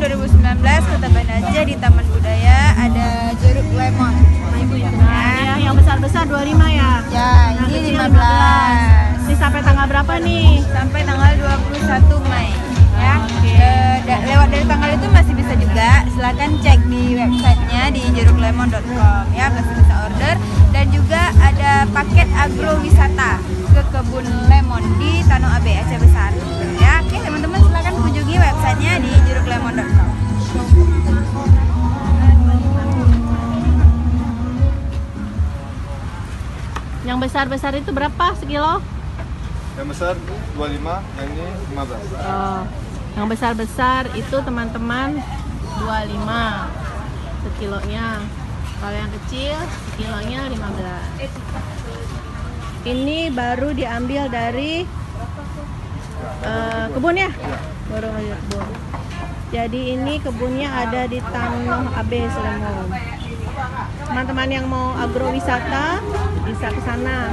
2019 Kota Banda Aceh di Taman Budaya ada jeruk lemon. Nah, yang besar-besar 25 ya? Ya, Nah, ini kecil 15. Ini sampai tanggal berapa nih? Sampai tanggal 21 Mei. Ya. Oke. Lewat dari tanggal itu masih bisa juga. Silakan cek di websitenya di jeruklemon.com ya, masih bisa order. Dan juga ada paket agrowisata ke kebun lemon di Tanah Abe, Aceh Besar. Ya, oke teman-teman, silakan kunjungi websitenya di jeruklemon.com. Yang besar-besar itu berapa sekilo? Yang besar 25, yang ini 15. Oh, yang besar-besar itu teman-teman 25 sekilonya. Kalau yang kecil sekilonya 15. Ini baru diambil dari kebun ya? Baru dari kebun. Jadi ini kebunnya ada di Tanah Abe, Seremon. Teman-teman yang mau agrowisata bisa ke sana.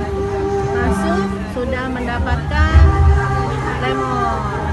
Masuk sudah mendapatkan lemon.